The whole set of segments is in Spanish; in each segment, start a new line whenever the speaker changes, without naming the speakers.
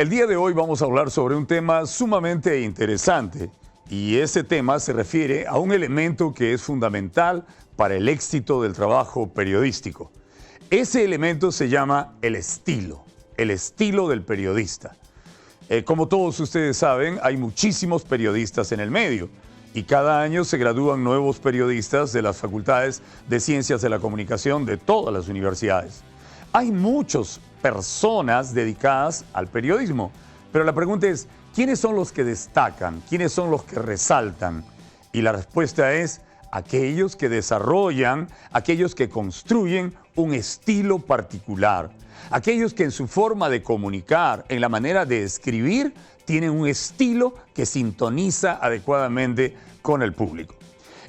El día de hoy vamos a hablar sobre un tema sumamente interesante y ese tema se refiere a un elemento que es fundamental para el éxito del trabajo periodístico. Ese elemento se llama el estilo del periodista. Como todos ustedes saben, hay muchísimos periodistas en el medio y cada año se gradúan nuevos periodistas de las facultades de Ciencias de la Comunicación de todas las universidades. Hay muchas personas dedicadas al periodismo, pero la pregunta es, ¿quiénes son los que destacan? ¿Quiénes son los que resaltan? Y la respuesta es aquellos que desarrollan, aquellos que construyen un estilo particular, aquellos que en su forma de comunicar, en la manera de escribir, tienen un estilo que sintoniza adecuadamente con el público.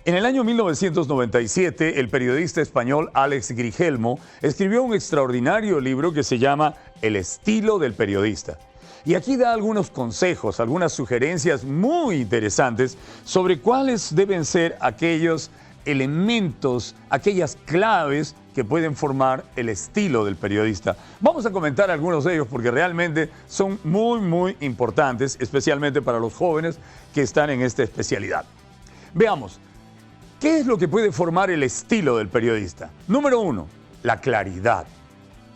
En el año 1997, el periodista español Alex Grigelmo escribió un extraordinario libro que se llama El estilo del periodista. Y aquí da algunos consejos, algunas sugerencias muy interesantes sobre cuáles deben ser aquellos elementos, aquellas claves que pueden formar el estilo del periodista. Vamos a comentar algunos de ellos porque realmente son muy importantes, especialmente para los jóvenes que están en esta especialidad. Veamos. ¿Qué es lo que puede formar el estilo del periodista? Número 1, la claridad.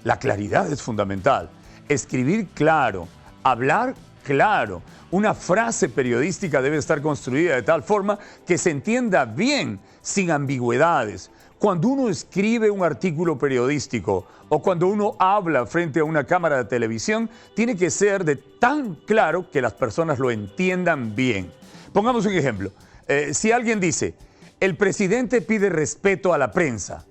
La claridad es fundamental. Escribir claro, hablar claro. Una frase periodística debe estar construida de tal forma que se entienda bien, sin ambigüedades. Cuando uno escribe un artículo periodístico o cuando uno habla frente a una cámara de televisión, tiene que ser de tan claro que las personas lo entiendan bien. Pongamos un ejemplo. Si alguien dice, el presidente pide respeto a la prensa.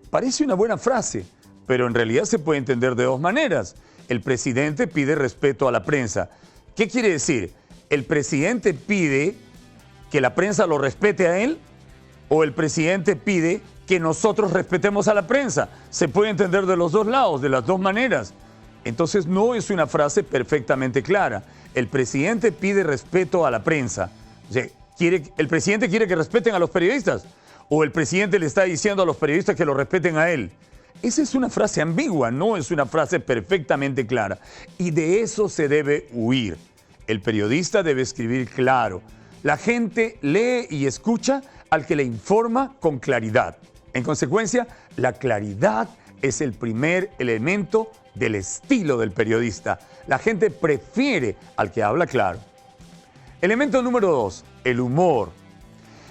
Parece una buena frase, pero en realidad se puede entender de dos maneras. El presidente pide respeto a la prensa. ¿Qué quiere decir? ¿El presidente pide que la prensa lo respete a él? ¿O el presidente pide que nosotros respetemos a la prensa? Se puede entender de los dos lados, de las dos maneras. Entonces no es una frase perfectamente clara. El presidente pide respeto a la prensa. O sea, ¿el presidente quiere que respeten a los periodistas? ¿O el presidente le está diciendo a los periodistas que lo respeten a él? Esa es una frase ambigua, no es una frase perfectamente clara. Y de eso se debe huir. El periodista debe escribir claro. La gente lee y escucha al que le informa con claridad. En consecuencia, la claridad es el primer elemento del estilo del periodista. La gente prefiere al que habla claro. Elemento número 2, el humor.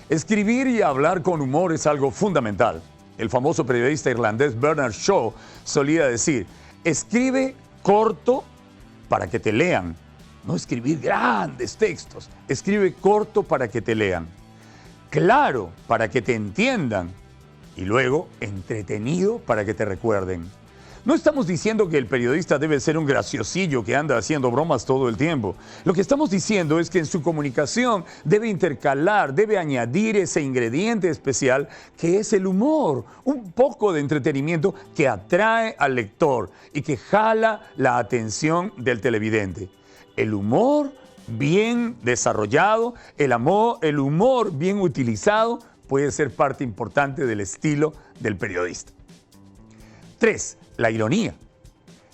Escribir y hablar con humor es algo fundamental. El famoso periodista irlandés Bernard Shaw solía decir, escribe corto para que te lean. No escribir grandes textos, escribe corto para que te lean. Claro para que te entiendan y luego entretenido para que te recuerden. No estamos diciendo que el periodista debe ser un graciosillo que anda haciendo bromas todo el tiempo. Lo que estamos diciendo es que en su comunicación debe intercalar, debe añadir ese ingrediente especial que es el humor, un poco de entretenimiento que atrae al lector y que jala la atención del televidente. El humor bien desarrollado, el humor bien utilizado puede ser parte importante del estilo del periodista. 3. La ironía.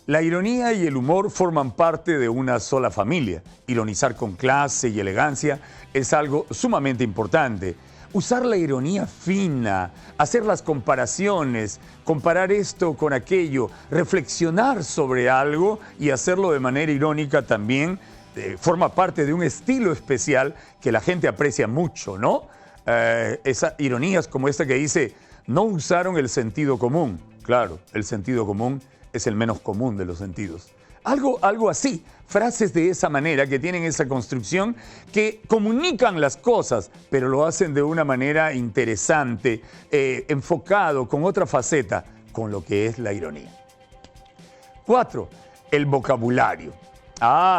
La ironía y el humor forman parte de una sola familia. Ironizar con clase y elegancia es algo sumamente importante. Usar la ironía fina, hacer las comparaciones, comparar esto con aquello, reflexionar sobre algo y hacerlo de manera irónica también forma parte de un estilo especial que la gente aprecia mucho, ¿no? Esas ironías como esta que dice, no usaron el sentido común. Claro, el sentido común es el menos común de los sentidos. Algo así, frases de esa manera que tienen esa construcción que comunican las cosas, pero lo hacen de una manera interesante, enfocado con otra faceta, con lo que es la ironía. 4. El vocabulario.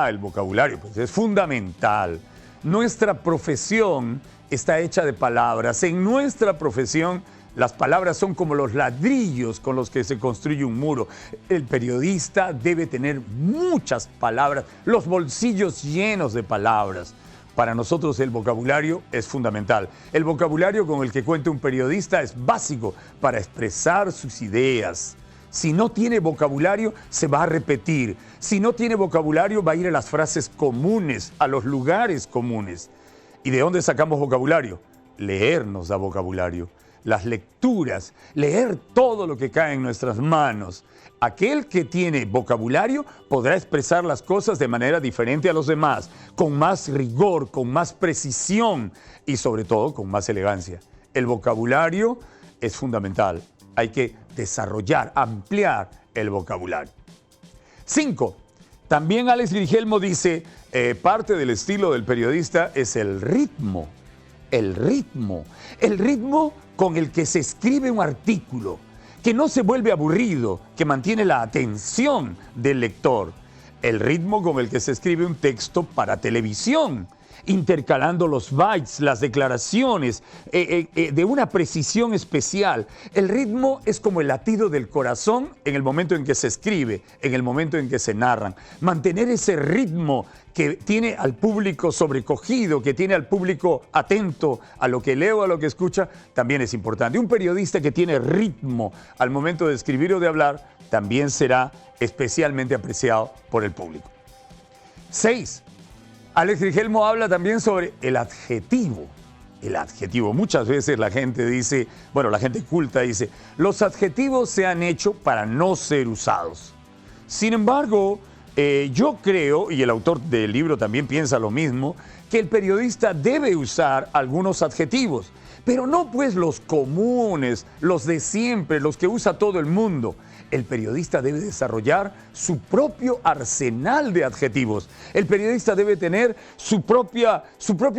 El vocabulario pues es fundamental. Nuestra profesión está hecha de palabras. En nuestra profesión las palabras son como los ladrillos con los que se construye un muro. El periodista debe tener muchas palabras, los bolsillos llenos de palabras. Para nosotros el vocabulario es fundamental. El vocabulario con el que cuenta un periodista es básico para expresar sus ideas. Si no tiene vocabulario, se va a repetir. Si no tiene vocabulario, va a ir a las frases comunes, a los lugares comunes. ¿Y de dónde sacamos vocabulario? Leer nos da vocabulario. Las lecturas, leer todo lo que cae en nuestras manos. Aquel que tiene vocabulario podrá expresar las cosas de manera diferente a los demás, con más rigor, con más precisión y sobre todo con más elegancia. El vocabulario es fundamental. Hay que desarrollar, ampliar el vocabulario. 5. También Alex Grigelmo dice, parte del estilo del periodista es el ritmo. El ritmo con el que se escribe un artículo, que no se vuelve aburrido, que mantiene la atención del lector. El ritmo con el que se escribe un texto para televisión, intercalando los bytes, las declaraciones, de una precisión especial. El ritmo es como el latido del corazón en el momento en que se escribe, en el momento en que se narran. Mantener ese ritmo que tiene al público sobrecogido, que tiene al público atento a lo que lee o a lo que escucha, también es importante. Un periodista que tiene ritmo al momento de escribir o de hablar, también será especialmente apreciado por el público. 6. Alex Grigelmo habla también sobre el adjetivo. El adjetivo. Muchas veces la gente dice, bueno, la gente culta dice, los adjetivos se han hecho para no ser usados. Sin embargo, yo creo, y el autor del libro también piensa lo mismo, que el periodista debe usar algunos adjetivos, pero no pues los comunes, los de siempre, los que usa todo el mundo. El periodista debe desarrollar su propio arsenal de adjetivos. El periodista debe tener su propio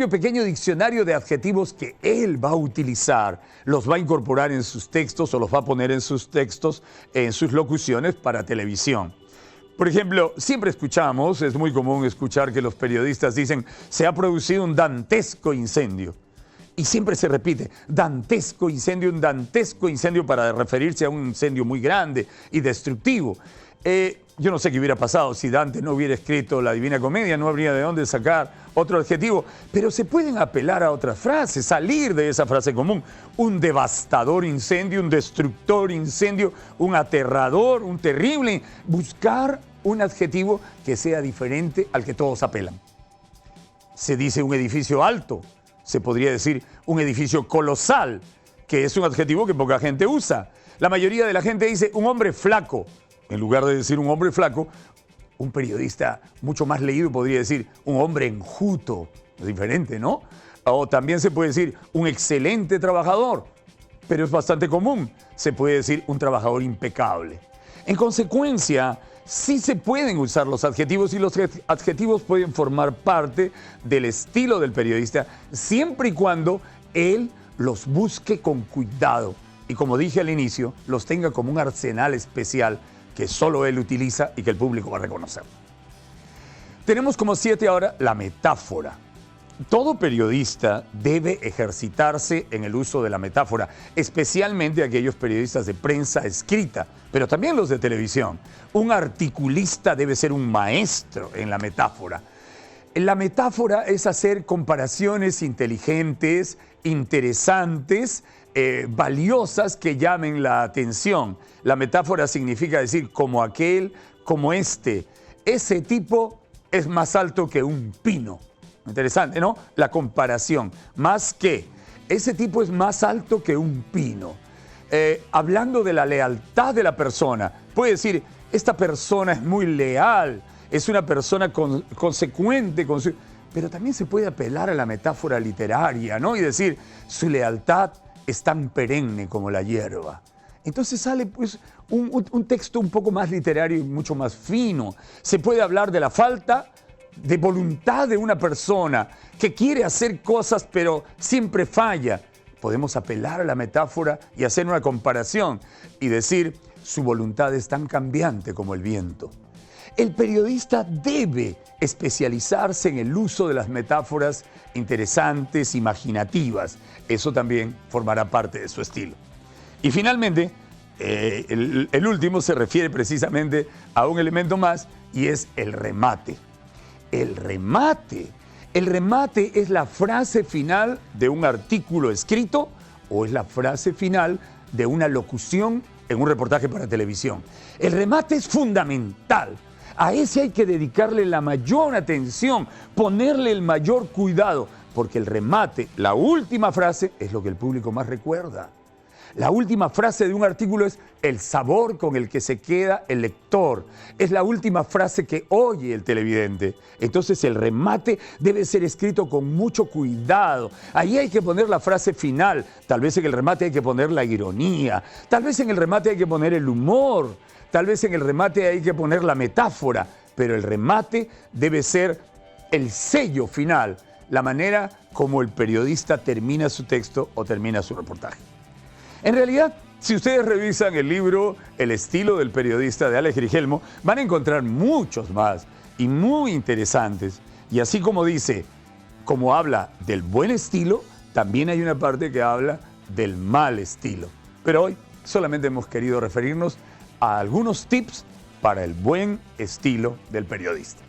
pequeño diccionario de adjetivos que él va a utilizar. Los va a incorporar en sus textos o los va a poner en sus textos, en sus locuciones para televisión. Por ejemplo, siempre escuchamos, es muy común escuchar que los periodistas dicen, se ha producido un dantesco incendio. Y siempre se repite, dantesco incendio, un dantesco incendio para referirse a un incendio muy grande y destructivo. Yo no sé qué hubiera pasado si Dante no hubiera escrito la Divina Comedia, no habría de dónde sacar otro adjetivo, pero se pueden apelar a otras frases, salir de esa frase común. Un devastador incendio, un destructor incendio, un aterrador, un terrible. Buscar un adjetivo que sea diferente al que todos apelan. Se dice un edificio alto. Se podría decir un edificio colosal, que es un adjetivo que poca gente usa. La mayoría de la gente dice un hombre flaco. En lugar de decir un hombre flaco, un periodista mucho más leído podría decir un hombre enjuto. Es diferente, ¿no? O también se puede decir un excelente trabajador, pero es bastante común. Se puede decir un trabajador impecable. En consecuencia, sí se pueden usar los adjetivos y los adjetivos pueden formar parte del estilo del periodista siempre y cuando él los busque con cuidado y, como dije al inicio, los tenga como un arsenal especial que solo él utiliza y que el público va a reconocer. Tenemos como 7 ahora la metáfora. Todo periodista debe ejercitarse en el uso de la metáfora, especialmente aquellos periodistas de prensa escrita, pero también los de televisión. Un articulista debe ser un maestro en la metáfora. La metáfora es hacer comparaciones inteligentes, interesantes, valiosas que llamen la atención. La metáfora significa decir como aquel, como este. Ese tipo es más alto que un pino. Interesante, ¿no? La comparación. Más que, ese tipo es más alto que un pino. Hablando de la lealtad de la persona, puede decir, esta persona es muy leal, es una persona consecuente con su... Pero también se puede apelar a la metáfora literaria, ¿no? Y decir, su lealtad es tan perenne como la hierba. Entonces sale pues un texto un poco más literario y mucho más fino. Se puede hablar de la falta de voluntad de una persona que quiere hacer cosas pero siempre falla. Podemos apelar a la metáfora y hacer una comparación y decir, su voluntad es tan cambiante como el viento. El periodista debe especializarse en el uso de las metáforas interesantes, imaginativas. Eso también formará parte de su estilo. Y finalmente, el último se refiere precisamente a un elemento más y es el remate. El remate. El remate es la frase final de un artículo escrito o es la frase final de una locución en un reportaje para televisión. El remate es fundamental. A ese hay que dedicarle la mayor atención, ponerle el mayor cuidado, porque el remate, la última frase, es lo que el público más recuerda. La última frase de un artículo es el sabor con el que se queda el lector. Es la última frase que oye el televidente. Entonces el remate debe ser escrito con mucho cuidado. Ahí hay que poner la frase final. Tal vez en el remate hay que poner la ironía. Tal vez en el remate hay que poner el humor. Tal vez en el remate hay que poner la metáfora. Pero el remate debe ser el sello final, la manera como el periodista termina su texto o termina su reportaje. En realidad, si ustedes revisan el libro El estilo del periodista de Alex Grigelmo, van a encontrar muchos más y muy interesantes. Y así como dice, como habla del buen estilo, también hay una parte que habla del mal estilo. Pero hoy solamente hemos querido referirnos a algunos tips para el buen estilo del periodista.